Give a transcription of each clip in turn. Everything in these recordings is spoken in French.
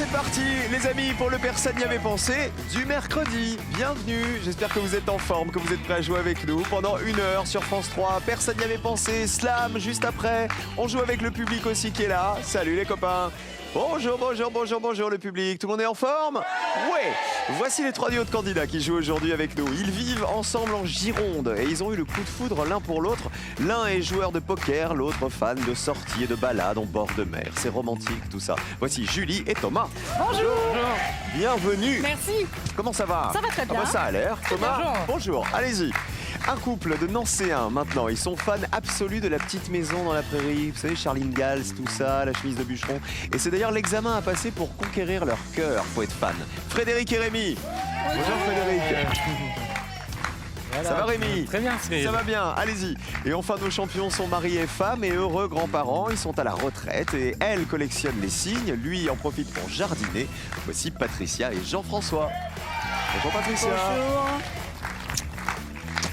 C'est parti, les amis, pour le Personne n'y avait pensé du mercredi. Bienvenue, j'espère que vous êtes en forme, que vous êtes prêts à jouer avec nous pendant 1 heure sur France 3. Personne n'y avait pensé, slam juste après. On joue avec le public aussi qui est là. Salut les copains. Bonjour, bonjour, bonjour, bonjour le public. Tout le monde est en forme? Ouais. Voici les 3 duos de candidats qui jouent aujourd'hui avec nous. Ils vivent ensemble en Gironde et ils ont eu le coup de foudre l'un pour l'autre. L'un est joueur de poker, l'autre fan de sorties et de balades en bord de mer. C'est romantique tout ça. Voici Julie et Thomas. Bonjour. Bienvenue. Merci. Comment ça va? Ça va très bien. Ah bah ça a l'air. Thomas, Bonjour. Allez-y. Un couple de Nancéens maintenant, ils sont fans absolus de La Petite Maison dans la Prairie. Vous savez, Charline Gals, tout ça, La Chemise de Bûcheron. Et c'est d'ailleurs l'examen à passer pour conquérir leur cœur, faut être fan. Frédéric et Rémi. Bonjour Frédéric. Voilà. Ça va Rémi? Très bien Cyril. Ça va bien, allez-y. Et enfin, nos champions sont mariés et femmes et heureux grands-parents. Ils sont à la retraite et elle collectionne les signes. Lui en profite pour jardiner. Voici Patricia et Jean-François. Bonjour Patricia. Bonjour.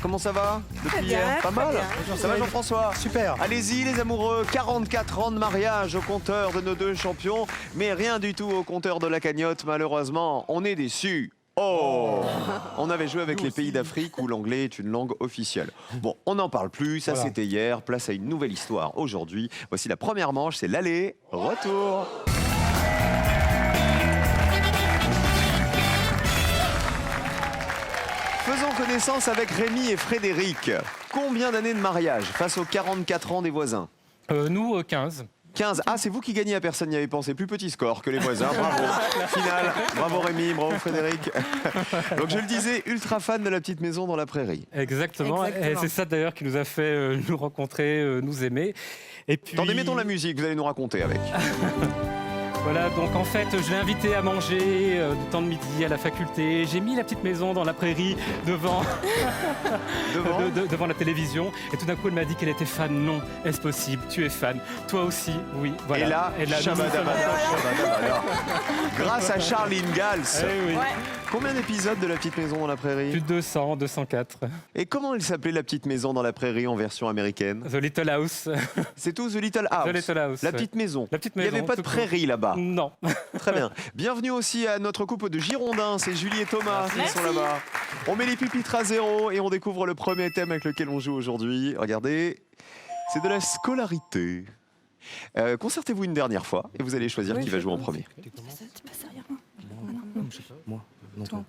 Comment ça va depuis bien, hier? Pas très mal. bien. Ça va Jean-François? Super. Allez-y les amoureux, 44 ans de mariage au compteur de nos 2 champions, mais rien du tout au compteur de la cagnotte malheureusement. On est déçus. Oh! On avait joué avec les pays d'Afrique où l'anglais est une langue officielle. Bon, on n'en parle plus, ça Voilà. c'était hier, place à une nouvelle histoire aujourd'hui. Voici la première manche, c'est l'aller-retour. Faisons connaissance avec Rémi et Frédéric. Combien d'années de mariage face aux 44 ans des voisins? Nous, 15. 15. Ah, c'est vous qui gagnez à Personne n'y avait pensé. Plus petit score que les voisins. Bravo. Finale. Bravo Rémi, bravo Frédéric. Donc je le disais, ultra fan de La Petite Maison dans la Prairie. Exactement. Et c'est ça d'ailleurs qui nous a fait nous rencontrer, nous aimer. Et puis... Attendez, mettons la musique, vous allez nous raconter avec. Voilà, donc en fait, je l'ai invité à manger du temps de midi à la faculté. J'ai mis La Petite Maison dans la prairie devant, devant la télévision. Et tout d'un coup, elle m'a dit qu'elle était fan. Non, est-ce possible? Tu es fan. Toi aussi, oui. Voilà. Et là, nous shabadabada, shabadabada. Grâce à Charline Gals. Eh oui. Ouais. Combien d'épisodes de La Petite Maison dans la Prairie? Plus de 200, 204. Et comment elle s'appelait La Petite Maison dans la Prairie en version américaine? The Little House. C'est tout The Little House. The Little House. La Petite Maison. La Petite Il n'y Maison, avait pas de tout prairie là-bas. Non. Très bien. Bienvenue aussi à notre couple de Girondins. C'est Julie et Thomas qui Merci. sont là-bas. On met les pupitres à zéro et on découvre le premier thème avec lequel on joue aujourd'hui. Regardez, c'est de la scolarité. Concertez-vous une dernière fois et vous allez choisir qui va jouer en premier. Tu passes derrière moi. Moi. Non, Toi,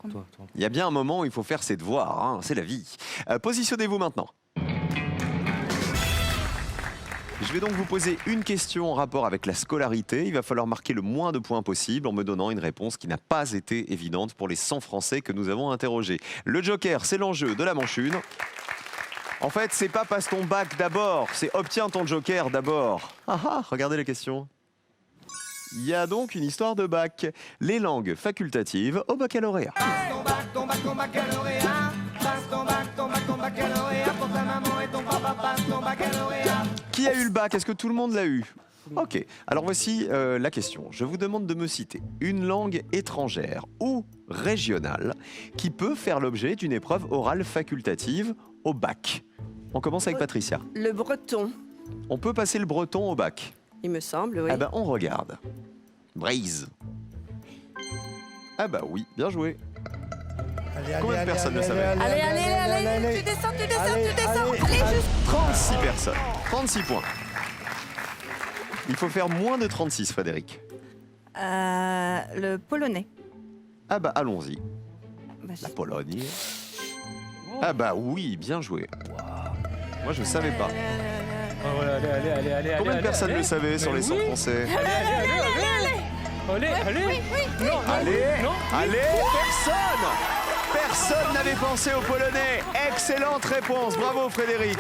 Il y a bien un moment où il faut faire ses devoirs, hein, c'est la vie. Positionnez-vous maintenant. Je vais donc vous poser une question en rapport avec la scolarité. Il va falloir marquer le moins de points possible en me donnant une réponse qui n'a pas été évidente pour les 100 Français que nous avons interrogés. Le joker, c'est l'enjeu de la manche 1. En fait, c'est pas passe ton bac d'abord, c'est obtiens ton joker d'abord. Ah ah, regardez la question. Il y a donc une histoire de bac. Les langues facultatives au baccalauréat. Ton baccalauréat. Passe ton baccalauréat. Pour ta maman et ton papa, passe ton baccalauréat. Qui a eu le bac? Est-ce que tout le monde l'a eu? Ok, alors voici la question. Je vous demande de me citer une langue étrangère ou régionale qui peut faire l'objet d'une épreuve orale facultative au bac. On commence avec Patricia. Le breton, On peut passer le breton au bac. il me semble, oui. Ah ben on regarde. Brise. Ah bah oui, bien joué. Combien de personnes le savaient? Allez, tu descends. Allez, juste. 36 personnes. 36 points. Il faut faire moins de 36, Frédéric. Le polonais. Ah bah allons-y. Bah, La Pologne. Ah bah oui, bien joué. Moi je savais pas. Oh, allez. Combien de personnes le savaient sur les 100 Français? Allez. Allez, personne! Personne n'avait pensé aux Polonais. Excellente réponse. Bravo Frédéric.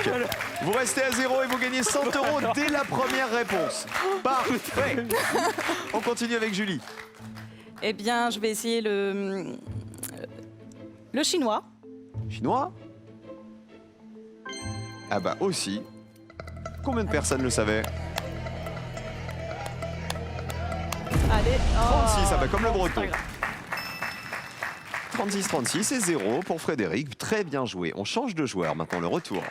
Vous restez à 0 et vous gagnez 100 € dès la première réponse. Parfait. On continue avec Julie. Eh bien, je vais essayer le chinois. Chinois? Ah bah aussi. Combien de personnes le savaient? Allez. 36, ah bah comme le breton. C'est pas grave. 36 et 0 pour Frédéric. Très bien joué. On change de joueur maintenant, le retour.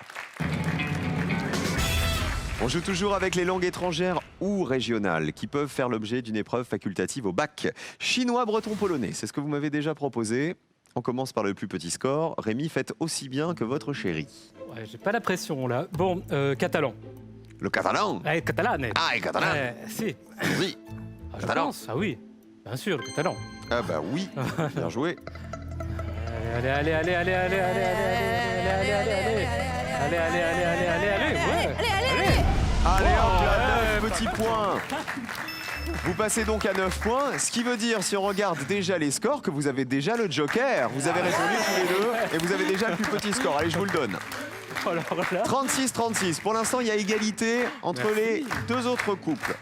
On joue toujours avec les langues étrangères ou régionales qui peuvent faire l'objet d'une épreuve facultative au bac. Chinois, breton, polonais, c'est ce que vous m'avez déjà proposé. On commence par le plus petit score. Rémi, faites aussi bien que votre chéri. Ouais, j'ai pas la pression là. Bon, catalan. Le catalan. Ouais, catalan. Ah, et catalan. Si. Oui. Ah, je Catalan. pense. Ah oui. Bien sûr, le catalan. Ah bah oui, bien joué. Allez, allez, allez, allez, allez, allez, allez, allez, allez, allez, allez, allez, allez, allez, allez, allez, ouais. Allez, hop Oh, là, 9 ouais. petits points. Vous passez donc à 9 points, ce qui veut dire, si on regarde déjà les scores, que vous avez déjà le joker. Vous avez répondu tous les deux et vous avez déjà le plus petit score. Allez, je vous le donne. Alors là. 36-36. Pour l'instant, il y a égalité entre les deux autres couples.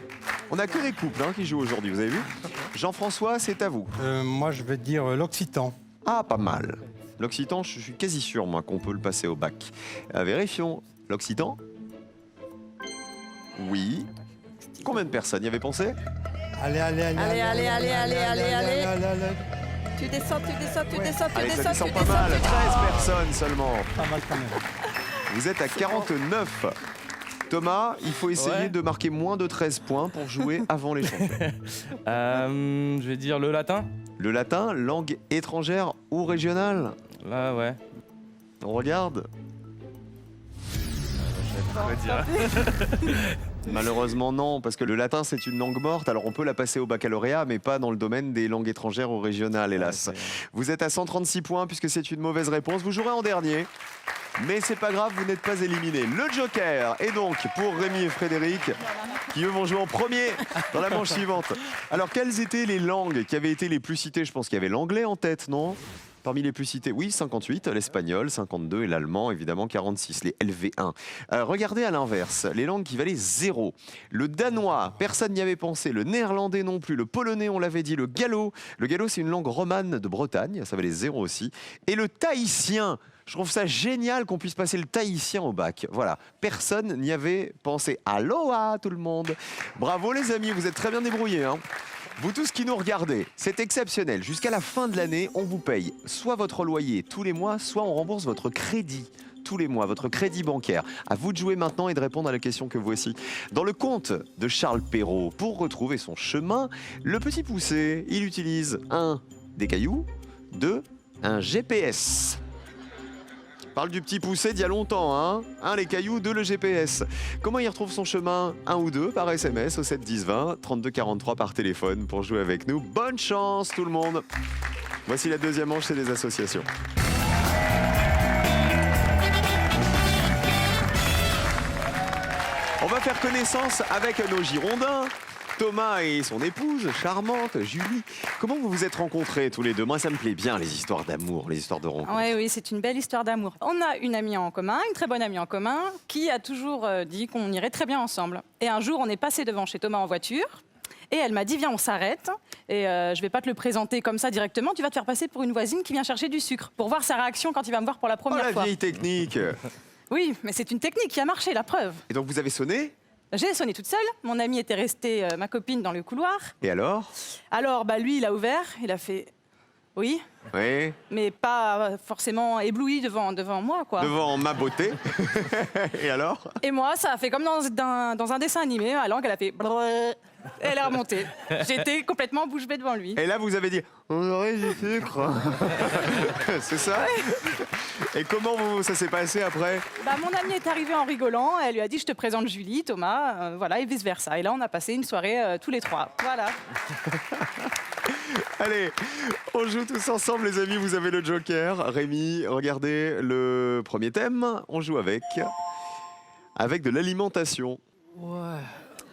On n'a que des couples qui jouent aujourd'hui, vous avez vu? Jean-François, c'est à vous. Moi, je vais dire l'occitan. Ah, pas mal. L'occitan, je suis quasi sûr, moi, qu'on peut le passer au bac. Vérifions. L'occitan? Oui. Combien de personnes y avaient pensé? Allez, allez, allez, Allez, allez, allez, allez, allez, allez. allez. Tu descends, tu descends, tu descends, tu Allez, ça descends, descend tu pas descends, mal. tu 13 descends. personnes seulement. Pas mal quand même. Vous êtes à 49. Thomas, il faut essayer Ouais. de marquer moins de 13 points pour jouer avant les champions. Je vais dire le latin. Le latin, langue étrangère ou régionale? Là, ouais. On regarde. Malheureusement non, parce que le latin c'est une langue morte, alors on peut la passer au baccalauréat, mais pas dans le domaine des langues étrangères ou régionales, hélas. Vous êtes à 136 points puisque c'est une mauvaise réponse, vous jouerez en dernier. Mais c'est pas grave, vous n'êtes pas éliminés. Le joker est donc pour Rémi et Frédéric, qui eux vont jouer en premier dans la manche suivante. Alors quelles étaient les langues qui avaient été les plus citées? Je pense qu'il y avait l'anglais en tête, non? Parmi les plus cités, oui, 58, l'espagnol, 52 et l'allemand, évidemment, 46, les LV1. Regardez à l'inverse, les langues qui valaient 0. Le danois, personne n'y avait pensé, le néerlandais non plus, le polonais, on l'avait dit, le gallo, c'est une langue romane de Bretagne, ça valait 0 aussi, et le tahitien. Je trouve ça génial qu'on puisse passer le tahitien au bac. Voilà, personne n'y avait pensé. Aloha tout le monde. Bravo les amis, vous êtes très bien débrouillés. Vous tous qui nous regardez, c'est exceptionnel. Jusqu'à la fin de l'année, on vous paye soit votre loyer tous les mois, soit on rembourse votre crédit tous les mois, votre crédit bancaire. À vous de jouer maintenant et de répondre à la question que voici. Dans le conte de Charles Perrault, pour retrouver son chemin, le petit poucet, il utilise 1. Des cailloux, 2. Un GPS. Parle du petit poucet d'il y a longtemps, hein. 1, les cailloux, 2, le GPS. Comment il retrouve son chemin? 1 ou 2 par SMS au 7 10 20, 32 43 par téléphone pour jouer avec nous. Bonne chance tout le monde. Voici la deuxième manche, c'est des associations. On va faire connaissance avec nos Girondins. Thomas et son épouse, charmante, Julie. Comment vous vous êtes rencontrés tous les deux? Moi, ça me plaît bien, les histoires d'amour, les histoires de rencontre. Oui, c'est une belle histoire d'amour. On a une amie en commun, une très bonne amie en commun, qui a toujours dit qu'on irait très bien ensemble. Et un jour, on est passé devant chez Thomas en voiture. Et elle m'a dit, viens, on s'arrête. Et je vais pas te le présenter comme ça directement. Tu vas te faire passer pour une voisine qui vient chercher du sucre pour voir sa réaction quand il va me voir pour la Oh, première la fois. vieille technique. Oui, mais c'est une technique qui a marché, la preuve. Et donc, vous avez sonné? J'ai sonné toute seule. Mon amie était restée, ma copine, dans le couloir. Et alors? Alors, lui, il a ouvert. Il a fait oui, Oui. mais pas forcément ébloui devant moi, quoi. Devant ma beauté. Et alors? Et moi, ça a fait comme dans un dessin animé. Ma langue, elle a fait brrr. Elle est remontée. J'étais complètement bouche bée devant lui. Et là, vous avez dit, on aurait du sucre. C'est ça? Et comment ça s'est passé après? Mon amie est arrivée en rigolant. Elle lui a dit, je te présente Julie, Thomas, voilà, et vice versa. Et là, on a passé une soirée tous les trois. Voilà. Allez, on joue tous ensemble, les amis. Vous avez le joker. Rémi, regardez le premier thème. On joue avec de l'alimentation. Ouais.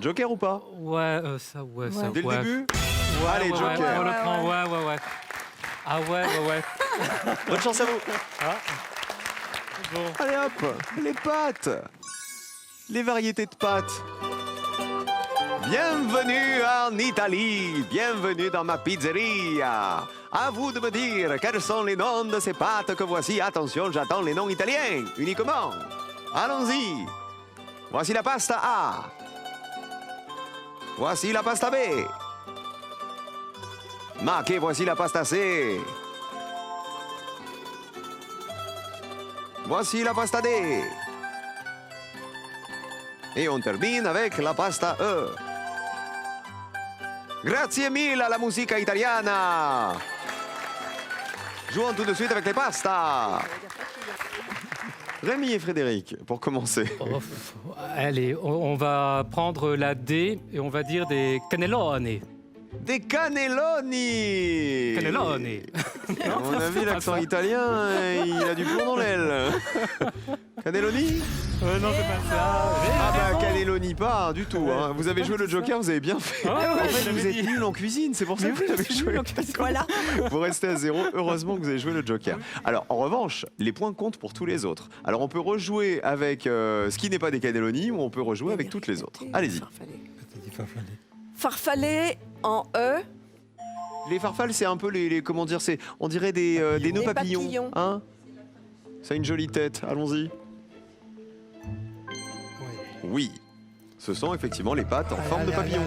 Joker ou pas? Ouais, ça, ouais, ça. Dès le ouais. début? Ouais, Allez, ouais, joker. Ouais, on le prend, ouais. Ah ouais. Bonne chance à vous. Bon. Allez hop, les pâtes. Les variétés de pâtes. Bienvenue en Italie, bienvenue dans ma pizzeria. À vous de me dire quels sont les noms de ces pâtes que voici. Attention, j'attends les noms italiens uniquement. Allons-y. Voici la pasta A. Voici la pasta B. Ma che voici la pasta C. Voici la pasta D. Et on termine avec la pasta E. Grazie mille à la musica italiana. Jouons tout de suite avec les pastas. Rémi et Frédéric, pour commencer. Oh, allez, on va prendre la D et on va dire des cannelloni. Des cannelloni. Cannelloni. À mon avis, l'accent italien, il a du plomb dans l'aile. Cannelloni? Non, c'est pas ça. Ah bah cannelloni pas du tout. Hein. Vous avez joué le Joker, vous avez bien fait. Ah ouais, En fait, je vous l'avais êtes dit. nul en cuisine, c'est pour ça que vous avez joué. Voilà. Vous restez à 0. Heureusement que vous avez joué le Joker. Alors en revanche, les points comptent pour tous les autres. Alors on peut rejouer avec ce qui n'est pas des cannelloni ou on peut rejouer avec toutes les autres. Allez-y. Farfalle en E. Les farfales, c'est un peu les comment dire, c'est on dirait des nœuds Des papillons. papillons. Hein? Ça a une jolie tête. Allons-y. Oui. Ce sont effectivement les pattes en forme de papillon.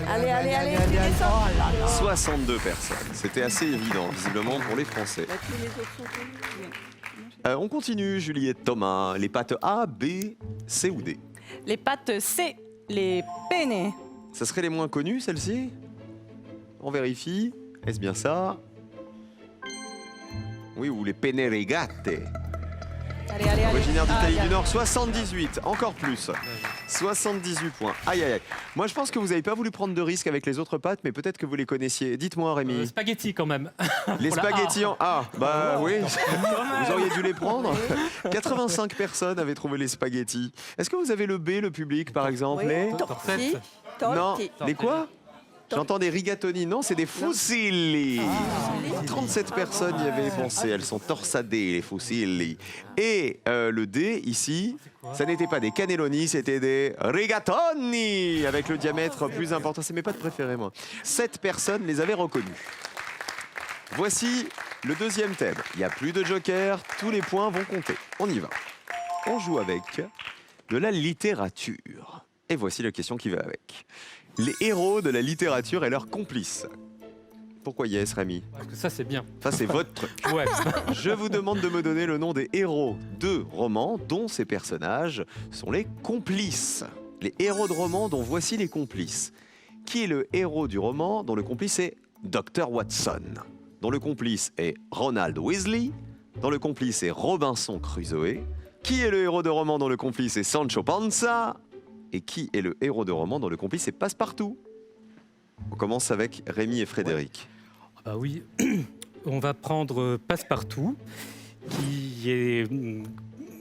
Allez, tu descends. 62 personnes. C'était assez évident, visiblement, pour les Français. Bah, tous les autres sont connus. On continue, Juliette Thomas. Les pattes A, B, C ou D. Les pâtes C, les penne. Ça serait les moins connus, celles-ci? On vérifie. Est-ce bien ça? Oui, ou les penne rigate. Allez. Originaire d'Italie Ah, du Nord, 78, encore plus. 78 points. Aïe, aïe, aïe. Moi, je pense que vous n'avez pas voulu prendre de risques avec les autres pâtes, mais peut-être que vous les connaissiez. Dites-moi, Rémi. Spaghetti quand même. Les pour la spaghettis en A. Bah oui, Quand même. vous auriez dû les prendre. 85 personnes avaient trouvé les spaghettis. Est-ce que vous avez le B, le public, par exemple? Oui. Les... Torti. Non, Torti. les quoi? J'entends des rigatoni. Non, c'est des fusilli. 37 personnes y avaient pensé. Elles sont torsadées, les fusilli. Et le D, ici, ça n'était pas des cannelloni, c'était des rigatoni, avec le diamètre plus important. C'est mes pâtes préférées, moi. 7 personnes les avaient reconnues. Voici le deuxième thème. Il n'y a plus de joker, tous les points vont compter. On y va. On joue avec de la littérature. Et voici la question qui va avec. Les héros de la littérature et leurs complices. Pourquoi yes, Rémi? Parce que ça, c'est bien. Ça, c'est votre truc. Ouais. Je vous demande de me donner le nom des héros de romans dont ces personnages sont les complices. Les héros de romans dont voici les complices. Qui est le héros du roman dont le complice est Dr. Watson? Dont le complice est Ronald Weasley? Dont le complice est Robinson Crusoe? Qui est le héros de roman dont le complice est Sancho Panza? Et qui est le héros de roman dont le complice est Passepartout? On commence avec Rémi et Frédéric. Ah bah oui, on va prendre Passepartout, qui est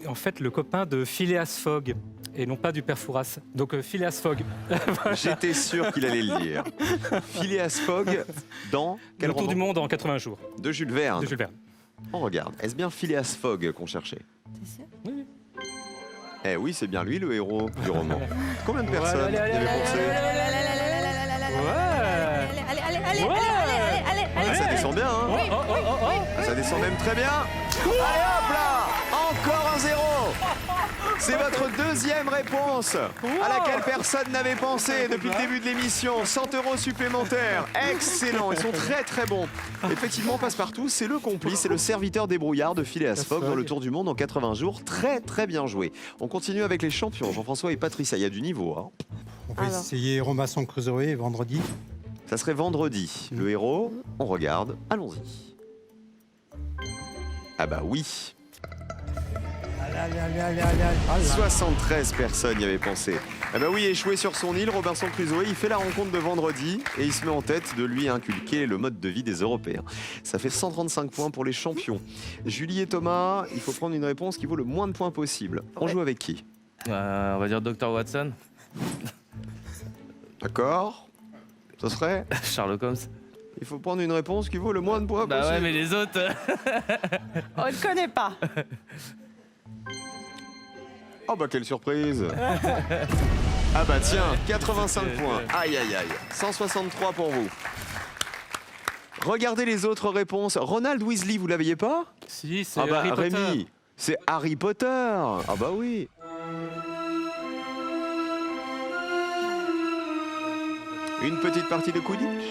en fait le copain de Phileas Fogg, et non pas du père Fouras. Donc Phileas Fogg. J'étais sûr qu'il allait le dire. Phileas Fogg dans quel Le tour roman? du monde en 80 jours, De Jules Verne. de Jules Verne. On regarde. Est-ce bien Phileas Fogg qu'on cherchait? Oui. Eh oui, c'est bien lui le héros du roman. Combien de personnes allez, y avaient pensé? Ah, ça descend bien, hein? Ah, ça descend même très bien. Allez hop là! Encore un 0. C'est votre deuxième réponse à laquelle personne n'avait pensé depuis le début de l'émission. 100 € supplémentaires. Excellent. Ils sont très très bons. Effectivement, Passepartout, c'est le complice, c'est le serviteur débrouillard de Phileas Fogg dans le Tour du Monde en 80 jours. Très très bien joué. On continue avec les champions, Jean-François et Patricia. Il y a du niveau, hein. On va essayer Robinson Crusoe vendredi. Ça serait vendredi. Le héros, on regarde. Allons-y. Ah bah oui. Allez. 73 personnes y avaient pensé. Ah bah oui, échoué sur son île, Robinson Crusoe, il fait la rencontre de vendredi et il se met en tête de lui inculquer le mode de vie des Européens. Ça fait 135 points pour les champions. Julie et Thomas, il faut prendre une réponse qui vaut le moins de points possible. On joue avec qui? On va dire Dr. Watson. D'accord. Ce serait? Sherlock Holmes. Il faut prendre une réponse qui vaut le moins de points Bah possible. ouais, mais les autres. On ne connaît pas. Oh bah quelle surprise. Ah bah tiens, 85 points. Aïe aïe aïe. 163 pour vous. Regardez les autres réponses. Ronald Weasley, vous l'aviez pas? Si, c'est Ah bah Harry Potter. Rémi, c'est Harry Potter. Ah bah oui. Une petite partie de Quidditch.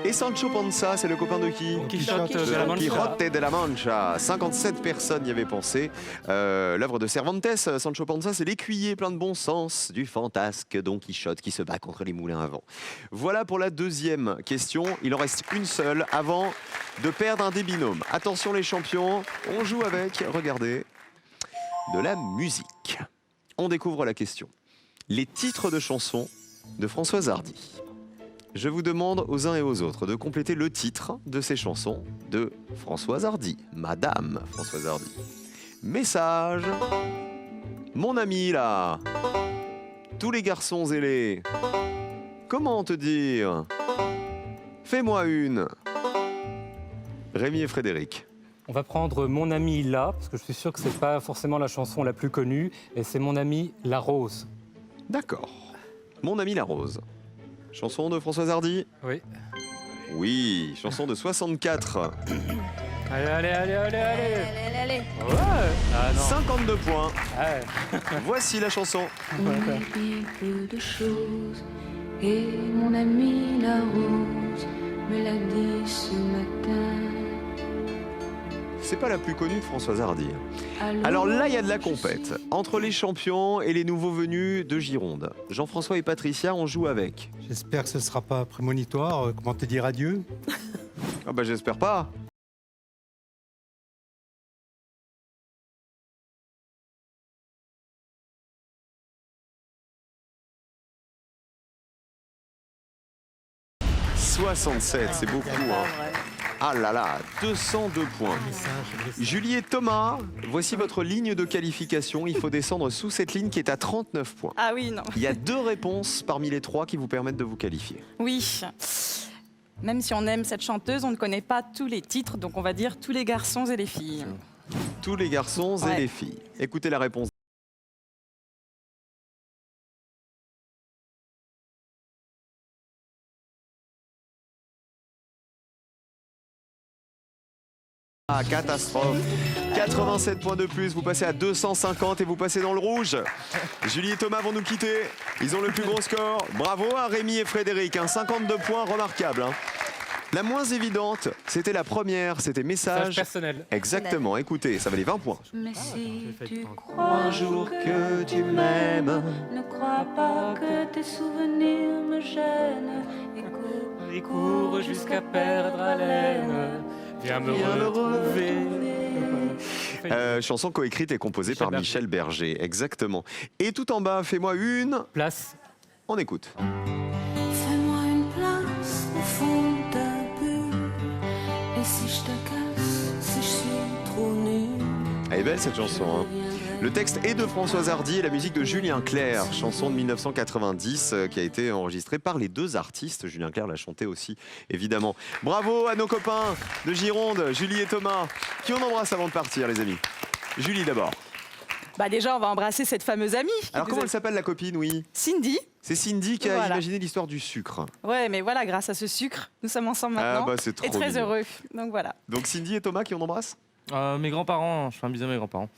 Et Sancho Panza, c'est le copain de qui? Don Quichotte de la Mancha. Quijote de la Mancha. 57 personnes y avaient pensé. L'œuvre de Cervantes, Sancho Panza, c'est l'écuyer plein de bon sens du fantasque Don Quichotte qui se bat contre les moulins à vent. Voilà pour la deuxième question. Il en reste une seule avant de perdre un des binômes. Attention les champions, on joue avec, regardez, de la musique. On découvre la question. Les titres de chansons de Françoise Hardy. Je vous demande aux uns et aux autres de compléter le titre de ces chansons de Françoise Hardy, Madame Françoise Hardy. Message. Mon ami là. Tous les garçons ailés. Comment te dire? Fais-moi une. Rémi et Frédéric. On va prendre Mon ami là, parce que je suis sûr que c'est pas forcément la chanson la plus connue, et c'est Mon ami la rose. D'accord. Mon ami la rose. Chanson de Françoise Hardy? Oui. Oui, chanson de 64. Allez, allez, allez, allez, allez. Allez. Ouais. Ah non. 52 points. Ouais. Voici la chanson. On m'a dit peu de choses et mon ami la rose me l'a dit ce matin. C'est pas la plus connue de Françoise Hardy. Alors là, il y a de la compète. Entre les champions et les nouveaux venus de Gironde. Jean-François et Patricia, on joue avec. J'espère que ce ne sera pas prémonitoire. Comment te dire adieu? Ah bah j'espère pas. « 67, c'est beaucoup. Hein. Ah là là, 202 points. Julie et Thomas, voici votre ligne de qualification. Il faut descendre sous cette ligne qui est à 39 points. Ah oui, non. Il y a 2 réponses parmi les 3 qui vous permettent de vous qualifier. Oui. Même si on aime cette chanteuse, on ne connaît pas tous les titres, donc on va dire tous les garçons et les filles. Tous les garçons et Ouais. les filles. Écoutez la réponse. Ah, catastrophe. 87 points de plus, vous passez à 250 et vous passez dans le rouge. Julie et Thomas vont nous quitter. Ils ont le plus gros score. Bravo à Rémi et Frédéric. 52 points, remarquable. Hein. La moins évidente, c'était la première, c'était Message message. personnel. Exactement, écoutez, ça valait 20 points. Mais si j'ai failli tu prendre. crois Un jour que tu m'aimes. ne crois pas que tes souvenirs me gênent et cours jusqu'à perdre haleine. Viens me retrouver. Chanson coécrite et composée Michel par Berger. Michel Berger, exactement. Et tout en bas, fais-moi une. Place. On écoute. Fais-moi une place au fond de ta bulle. Et si je te casse, si je suis trop nulle, Elle est belle cette chanson. Hein. Le texte est de Françoise Hardy et la musique de Julien Clerc, chanson de 1990 qui a été enregistrée par les 2 artistes. Julien Clerc l'a chanté aussi, évidemment. Bravo à nos copains de Gironde, Julie et Thomas, qui on embrasse avant de partir, les amis. Julie d'abord. Bah déjà, on va embrasser cette fameuse amie. Alors comment elle s'appelle la copine, oui? Cindy. C'est Cindy qui a Voilà. imaginé l'histoire du sucre. Ouais, mais voilà, grâce à ce sucre, nous sommes ensemble Ah maintenant. bah c'est trop et très mignon. heureux. Donc voilà. Donc Cindy et Thomas qui on embrasse? Mes grands-parents, je fais un bisou à mes grands-parents.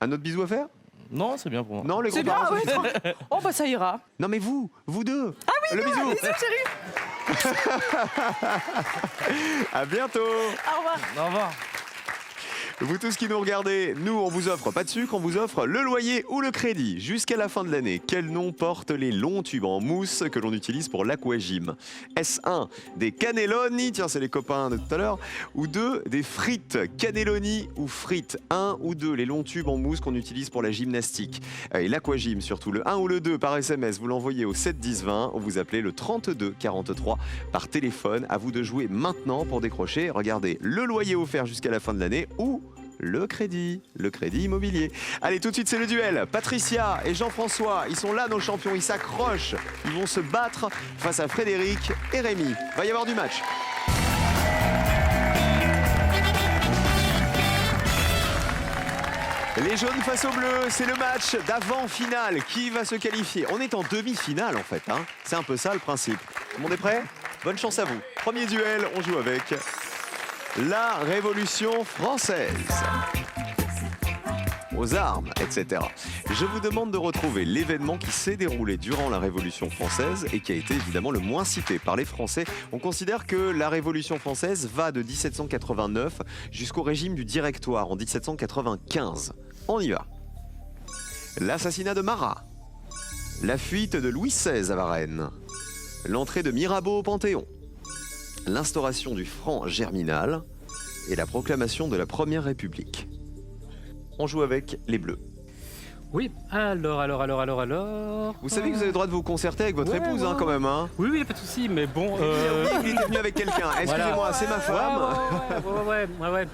Un autre bisou à faire? Non, c'est bien pour moi. Non, les C'est bien, grands-parents. ouais. Oh bah ça ira. Non mais vous deux. Ah oui, le bisou. Bisous, chérie. À bientôt. Au revoir. Au revoir. Vous tous qui nous regardez, nous on vous offre pas de sucre, on vous offre le loyer ou le crédit jusqu'à la fin de l'année. Quel nom portent les longs tubes en mousse que l'on utilise pour l'aquagym? Est-ce 1 des cannelloni, tiens c'est les copains de tout à l'heure, ou 2 des frites, cannelloni ou frites? 1 ou 2 les longs tubes en mousse qu'on utilise pour la gymnastique et l'aquagym surtout. Le 1 ou le 2 par SMS, vous l'envoyez au 7 10 20 ou vous appelez le 32 43 par téléphone. À vous de jouer maintenant pour décrocher. Regardez, le loyer offert jusqu'à la fin de l'année ou le crédit immobilier. Allez, tout de suite, c'est le duel. Patricia et Jean-François, ils sont là, nos champions, ils s'accrochent. Ils vont se battre face à Frédéric et Rémi. Va y avoir du match. Les jaunes face aux bleus, c'est le match d'avant-finale. Qui va se qualifier? On est en demi-finale, en fait. Hein. C'est un peu ça, le principe. Tout le monde est prêt? Bonne chance à vous. Premier duel, on joue avec la Révolution française. aux armes, etc. Je vous demande de retrouver l'événement qui s'est déroulé durant la Révolution française et qui a été évidemment le moins cité par les Français. On considère que la Révolution française va de 1789 jusqu'au régime du Directoire en 1795. On y va. L'assassinat de Marat, la fuite de Louis XVI à Varennes, l'entrée de Mirabeau au Panthéon, l'instauration du franc germinal et la proclamation de la Première République. On joue avec les Bleus. Oui, alors. Vous savez que vous avez le droit de vous concerter avec votre Ouais, épouse, ouais. hein, quand même. Hein. Oui, pas de souci, mais bon. Il était venu avec quelqu'un. Excusez-moi, c'est ma femme. Ouais.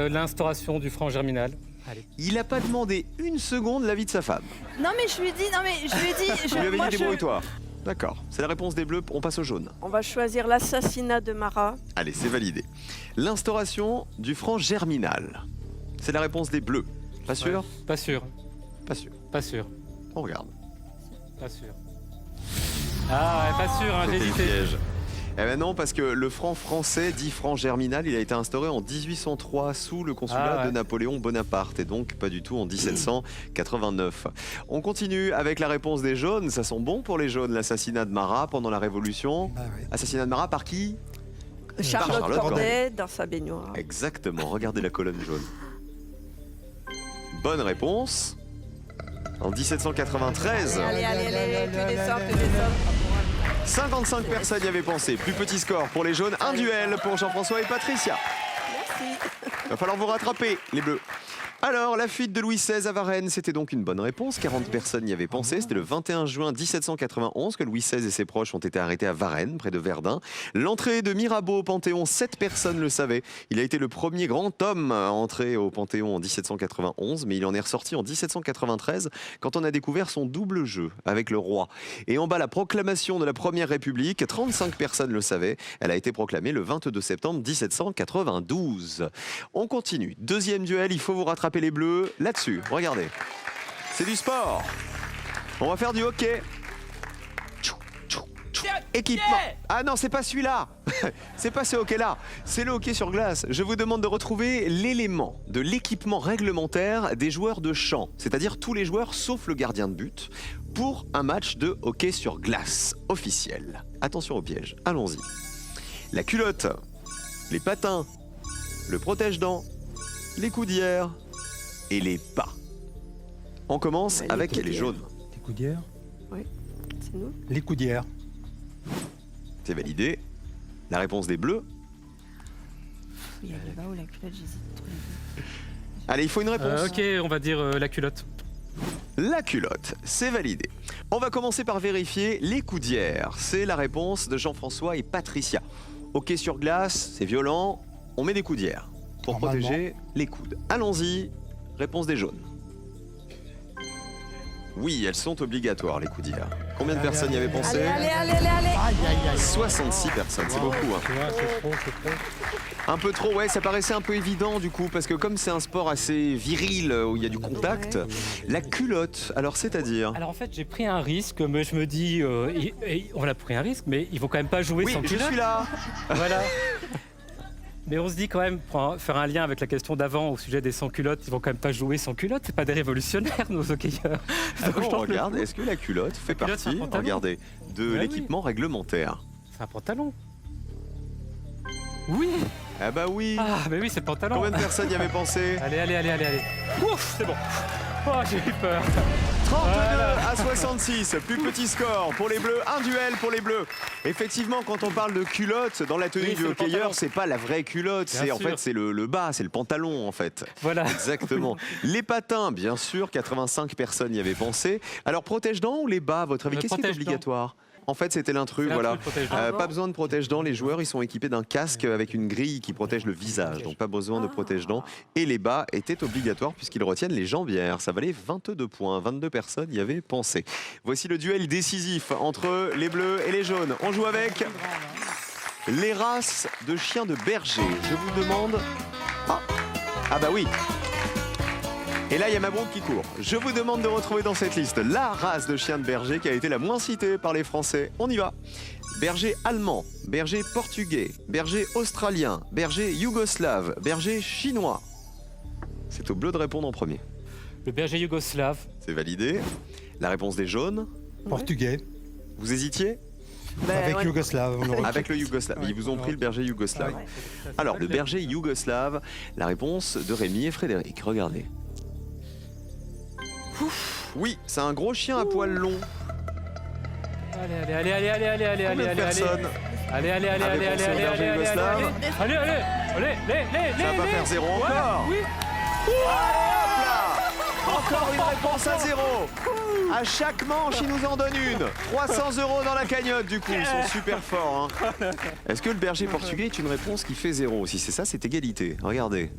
L'instauration du franc germinal. Allez. Il n'a pas demandé une seconde l'avis de sa femme. Non mais je lui ai dit, Vous lui avez moi, dit débrouille-toi. D'accord, c'est la réponse des Bleus, on passe au jaune. On va choisir l'assassinat de Marat. Allez, c'est validé. L'instauration du franc germinal. C'est la réponse des Bleus. Pas sûr Ouais. Pas sûr. Pas sûr. Pas sûr. On regarde. Pas sûr. Ah, ouais, pas sûr, hein, j'ai C'était le hésité. piège. Eh ben non, parce que le franc français, dit franc germinal, il a été instauré en 1803 sous le consulat de Napoléon Bonaparte et donc pas du tout en 1789. On continue avec la réponse des jaunes. Ça sent bon pour les jaunes, l'assassinat de Marat pendant la Révolution. Ah ouais. Assassinat de Marat par qui? Charlotte Charlotte Corday dans sa baignoire. Exactement, regardez la colonne jaune. Bonne réponse. En 1793. Allez, tu descends. 55 personnes y avaient pensé. Plus petit score pour les jaunes. Un duel pour Jean-François et Patricia. Merci. Va falloir vous rattraper, les bleus. Alors, la fuite de Louis XVI à Varennes, c'était donc une bonne réponse. 40 personnes y avaient pensé. C'était le 21 juin 1791 que Louis XVI et ses proches ont été arrêtés à Varennes, près de Verdun. L'entrée de Mirabeau au Panthéon, 7 personnes le savaient. Il a été le premier grand homme à entrer au Panthéon en 1791, mais il en est ressorti en 1793 quand on a découvert son double jeu avec le roi. Et en bas, la proclamation de la Première République, 35 personnes le savaient. Elle a été proclamée le 22 septembre 1792. On continue. Deuxième duel, il faut vous rattraper les bleus là-dessus. Regardez. C'est du sport. On va faire du hockey. Équipement. Ah non, c'est pas celui-là. C'est pas ce hockey-là. C'est le hockey sur glace. Je vous demande de retrouver l'élément de l'équipement réglementaire des joueurs de champ, c'est-à-dire tous les joueurs sauf le gardien de but, pour un match de hockey sur glace officiel. Attention au piège. Allons-y. La culotte, les patins, le protège-dents, les coudières et les bas. On commence Les avec les coudières. jaunes. Les coudières. C'est nous. Les coudières. C'est validé. La réponse des bleus. Il y a le bas ou la culotte, j'hésite trop. Allez, il faut une réponse. Ok, on va dire la culotte. La culotte, c'est validé. On va commencer par vérifier les coudières. C'est la réponse de Jean-François et Patricia. Hockey sur glace, c'est violent. On met des coudières pour Normalement. protéger les coudes. Allons-y. Réponse des jaunes. Oui, elles sont obligatoires, les coudières. Combien de personnes y avaient pensé? Allez. Aïe, aïe, aïe. 66 personnes, c'est beaucoup. Hein. Tu vois, c'est trop. Un peu trop, ouais, ça paraissait un peu évident du coup, parce que comme c'est un sport assez viril où il y a du contact, la culotte, alors c'est-à-dire? Alors en fait, j'ai pris un risque, mais je me dis, on a pris un risque, mais ils vont quand même pas jouer Oui, sans je culotte. suis là. Voilà. Mais on se dit quand même, pour faire un lien avec la question d'avant au sujet des sans-culottes, ils vont quand même pas jouer sans culotte, c'est pas des révolutionnaires nos hockeyeurs. Ah Donc, bon, je tente le regarde, coup. est-ce que la culotte fait culotte, c'est un partie, pantalon. regardez, de Bah l'équipement réglementaire? C'est un pantalon. Oui. Ah bah oui. Ah, mais oui, c'est le pantalon. Combien de personnes y avaient pensé? Allez. Ouf, c'est bon. Oh, j'ai eu peur. 32 Voilà. à 66, plus petit score pour les bleus, un duel pour les bleus. Effectivement, quand on parle de culotte, dans la tenue Oui, du c'est le hockeyeur, pantalon. c'est pas la vraie culotte, Bien c'est en sûr. fait c'est le bas, c'est le pantalon en fait. Voilà. Exactement. Les patins, bien sûr, 85 personnes y avaient pensé. Alors protège-dents ou les bas, à votre avis, Le qu'est-ce qui est protège-dents. obligatoire? En fait, c'était l'intrus, C'est voilà. l'intrus, le protège-dents. Ah bon Pas besoin de protège-dents, les joueurs ils sont équipés d'un casque avec une grille qui protège le visage, donc pas besoin de protège-dents. Et les bas étaient obligatoires puisqu'ils retiennent les jambières. Ça valait 22 points, 22 personnes y avaient pensé. Voici le duel décisif entre les bleus et les jaunes. On joue avec les races de chiens de berger. Je vous demande... Ah bah oui. Et là, il y a Mabrouk qui court. Je vous demande de retrouver dans cette liste la race de chiens de berger qui a été la moins citée par les Français. On y va. Berger allemand, berger portugais, berger australien, berger yougoslave, berger chinois. C'est au bleu de répondre en premier. Le berger yougoslave. C'est validé. La réponse des jaunes. Portugais. Vous hésitiez? Avec ouais. Yougoslave. on aurait- Avec le yougoslave. Ils vous ont pris le berger yougoslave. Alors, le berger yougoslave, la réponse de Rémi et Frédéric. Regardez. Oui, c'est un gros chien à poils longs. Allez, allez, allez, allez, allez, allez, allez, Combien de allez, allez. personnes? Allez, allez, allez, A allez, réponse allez, au berger allez, allez, yougoslave. allez, allez, allez, Ça va pas faire zéro Voilà, encore. oui. Hop là. Encore une réponse à zéro. À chaque manche, ils nous en donnent une. 300 € dans la cagnotte, du coup. Ils sont super forts. Hein. Est-ce que le berger portugais est une réponse qui fait zéro? Si c'est ça, c'est égalité. Regardez.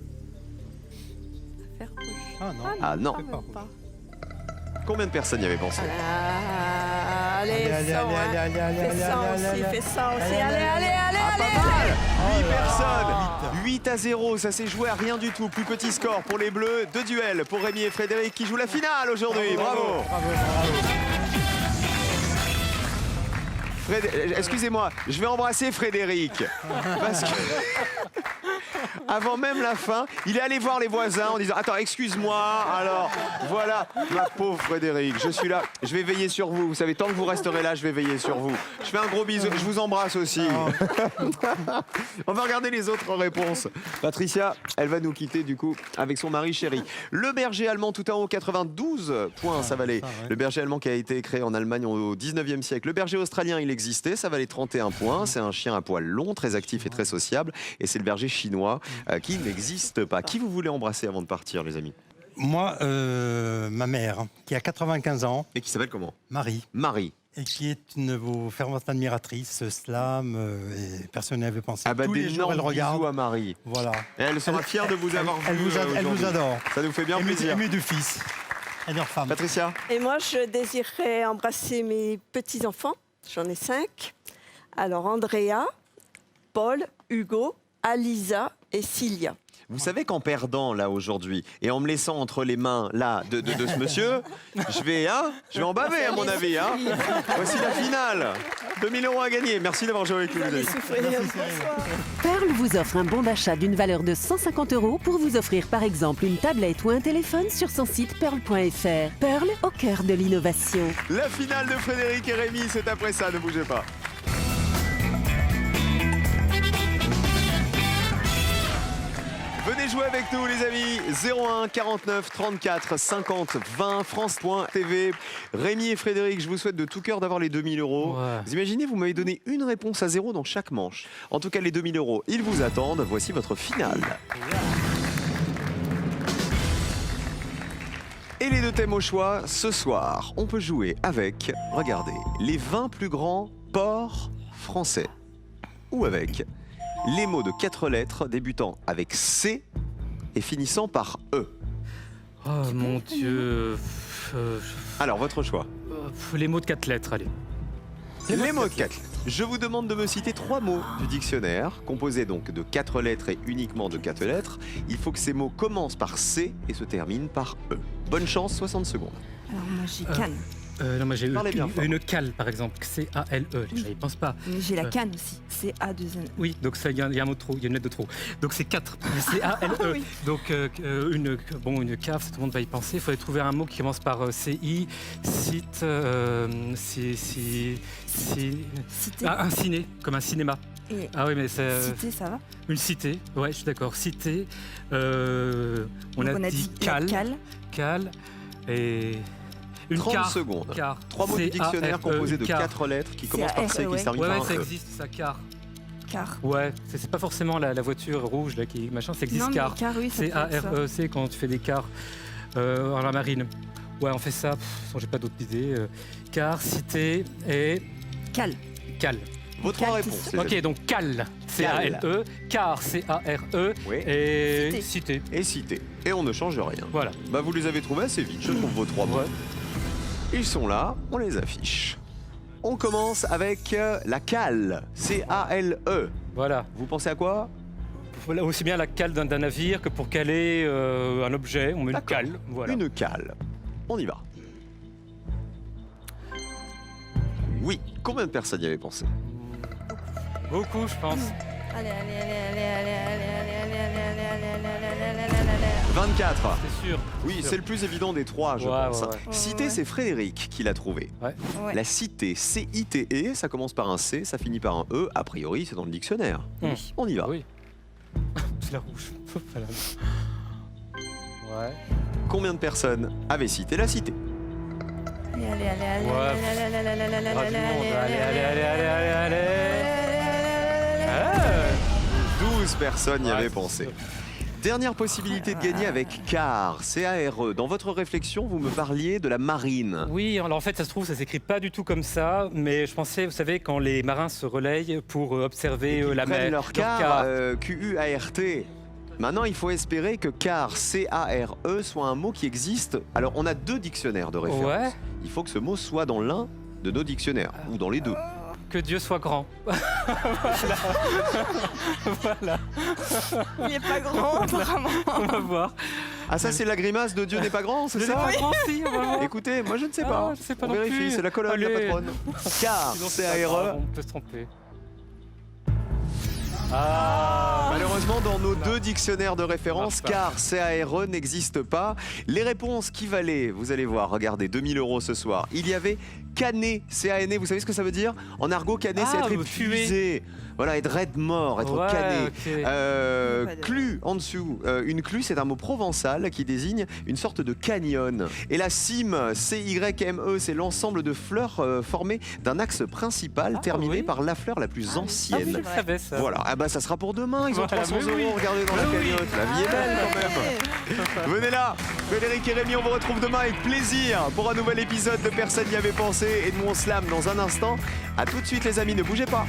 Ah non. Ah non. Même pas. Combien de personnes y avaient pensé? Allez, Allez, sang, allez, hein. allez, allez, allez, Fais ça allez, aussi, allez, fais ça aussi. allez, Allez, allez, allez, Ah, pas allez. mal 8 là là. personnes 8 à 0, ça s'est joué à rien du tout. Plus petit score pour les Bleus. 2 duels pour Rémi et Frédéric qui jouent la finale aujourd'hui. Bravo. Excusez-moi, je vais embrasser Frédéric. Parce que avant même la fin, il est allé voir les voisins en disant « Attends, excuse-moi, alors, voilà, ma pauvre Frédéric, je suis là, je vais veiller sur vous. Vous savez, tant que vous resterez là, je vais veiller sur vous. Je fais un gros bisou, je vous embrasse aussi. On va regarder les autres réponses. Patricia, elle va nous quitter du coup avec son mari chéri. Le berger allemand tout en haut, 92 points, ça valait. Le berger allemand qui a été créé en Allemagne au 19e siècle. Le berger australien, il existait, ça valait 31 points. C'est un chien à poils longs, très actif et très sociable. Et c'est le berger chinois qui n'existe pas. Qui vous voulez embrasser avant de partir, les amis? Moi, ma mère, qui a 95 ans, Et qui s'appelle comment? Marie, Marie. et qui est une de vos ferventes admiratrices, slam, et personne n'y avait pensé. Ah bah Tous les jours, d'énormes elle regarde. bisous à Marie. Voilà. Et elle sera fière de vous avoir Elle vu vous, elle aujourd'hui. vous adore. Ça nous fait bien plaisir. Aimée du fils. Elle est en femme. Patricia? Et moi, je désirerais embrasser mes petits-enfants. J'en ai 5. Alors, Andrea, Paul, Hugo, Alisa et Cilia. Vous savez qu'en perdant là aujourd'hui et en me laissant entre les mains là de ce monsieur, je vais en baver à mon avis. Hein. Voici la finale. 2000 € à gagner. Merci d'avoir joué avec nous. les amis. Pearl vous offre un bon d'achat d'une valeur de 150 € pour vous offrir par exemple une tablette ou un téléphone sur son site pearl.fr. Pearl au cœur de l'innovation. La finale de Frédéric et Rémi, c'est après ça, ne bougez pas. Venez jouer avec nous les amis, 01 49 34 50 20, France.tv. Rémi et Frédéric, je vous souhaite de tout cœur d'avoir les 2000 €. Ouais. Vous imaginez, vous m'avez donné une réponse à zéro dans chaque manche. En tout cas, les 2000 €, ils vous attendent. Voici votre finale. Et les deux thèmes au choix, ce soir, on peut jouer avec, regardez, les 20 plus grands ports français. Ou avec les mots de 4 lettres débutant avec C et finissant par E. Oh mon Dieu. Alors, votre choix. Les mots de 4 lettres, allez. Les mots de 4 lettres. Je vous demande de me citer 3 mots du dictionnaire, composés donc de 4 lettres et uniquement de 4 lettres. Il faut que ces mots commencent par C et se terminent par E. Bonne chance, 60 secondes. Alors moi j'ai canne. Non, moi j'ai Parlez bien fort. une cale, par exemple. C-A-L-E. Oui. J'y pense pas. Mais j'ai la canne aussi. C'est A2N. Oui, donc il y a un mot de trop, il y a une lettre de trop. Donc c'est 4. C-A-L-E. Oui. Donc une cave, tout le monde va y penser. Il faudrait trouver un mot qui commence par C-I, site, Cité. un ciné, comme un cinéma. Et Ah oui, mais c'est cité, ça va. une cité. Ouais, je suis d'accord. Cité. On Donc a dit la cal, cale. cal et une 30 car. secondes. Car. 3 mots du dictionnaire C-A-R-E, composés de car. 4 lettres qui commencent par C et qui se Ouais, terminent Ouais, par ça un E. existe, ça, car. Car. Ouais, c'est pas forcément la voiture rouge là qui machin, ça existe Non mais car. car oui, ça peut être ça. C-A-R-E-C quand tu fais des cars en la marine. Ouais, on fait ça. De toute façon, j'ai pas d'autres idées. Car, cité et Cale. cal. Vos 3 Cal, réponses. les Ok, amis. donc cal, C-A-L-E, car, C-A-R-E Oui. et Cité. cité. Et cité. Et on ne change rien. Voilà. Bah vous les avez trouvés assez vite, je trouve vos 3 mots. Ouais. Ils sont là, on les affiche. On commence avec la cale, C-A-L-E. Voilà. Vous pensez à quoi? Voilà, aussi bien la cale d'un navire que pour caler un objet, on met une D'accord. cale. Voilà. Une cale. On y va. Oui, combien de personnes y avaient pensé? Beaucoup, je pense. Allez, allez, allez, allez, allez, allez, allez, allez, allez, allez, allez. 24. C'est sûr. Oui, c'est le plus évident des trois, je Ouais, pense. ouais, ouais. Cité, c'est Frédéric qui l'a trouvé. Ouais. La cité, C-I-T-E, ça commence par un C, ça finit par un E. A priori, c'est dans le dictionnaire. On y va. Oui. C'est la rouge. Voilà. Ouais. Combien de personnes avaient cité la cité? Allez, allez, allez, allez, Ouais. allez, allez, allez, allez, allez, Bras du allez, monde. allez, Allez, allez, allez, allez, allez. allez. 12 personnes y Ouais, avaient c'est pensé. sûr. Dernière possibilité de gagner avec CARE, C-A-R-E. Dans votre réflexion, vous me parliez de la marine. Oui, alors en fait, ça se trouve, ça s'écrit pas du tout comme ça, mais je pensais, vous savez, quand les marins se relayent pour observer Ils la prennent mer. leur CARE, Q-U-A-R-T. Maintenant, il faut espérer que CARE, C-A-R-E, soit un mot qui existe. Alors, on a 2 dictionnaires de référence. Ouais. Il faut que ce mot soit dans l'un de nos dictionnaires, ou dans les 2. Que Dieu soit grand. Voilà. Il n'est pas grand, apparemment. On va voir. Ah, ça, c'est la grimace de Dieu n'est pas grand, c'est Je l'ai ça? pas grand, si, on va voir. Écoutez, moi je ne sais Ah, pas. je sais pas On non vérifie, plus. c'est la colonne, la Allez. patronne. CARE, Sinon, c'est pas grave, C-A-R-E. on peut se tromper. Ah. Malheureusement, dans nos 2 dictionnaires de référence, Marche pas. CARE, C-A-R-E n'existe pas. Les réponses qui valaient, vous allez voir, regardez, 2000 € ce soir. Il y avait cané, C-A-N-E, vous savez ce que ça veut dire? En argot, cané, c'est Ah, être tuer. épuisé. Voilà, être raide mort, être Ouais, cané. ok. Clu en dessous. Une clue, c'est un mot provençal qui désigne une sorte de canyon. Et la cime, C-Y-M-E, c'est l'ensemble de fleurs formées d'un axe principal Ah, terminé oui. par la fleur la plus Ah, oui, ancienne. je savais ça. Voilà, ah bah ça sera pour demain, ils ont Voilà, 300 mais oui. €, regardez dans la Mais oui. cagnotte, la vie est belle quand même. Venez là, Frédéric et Rémi, on vous retrouve demain avec plaisir pour un nouvel épisode de Personne n'y avait pensé et de Mon Slam dans un instant. A tout de suite les amis, ne bougez pas.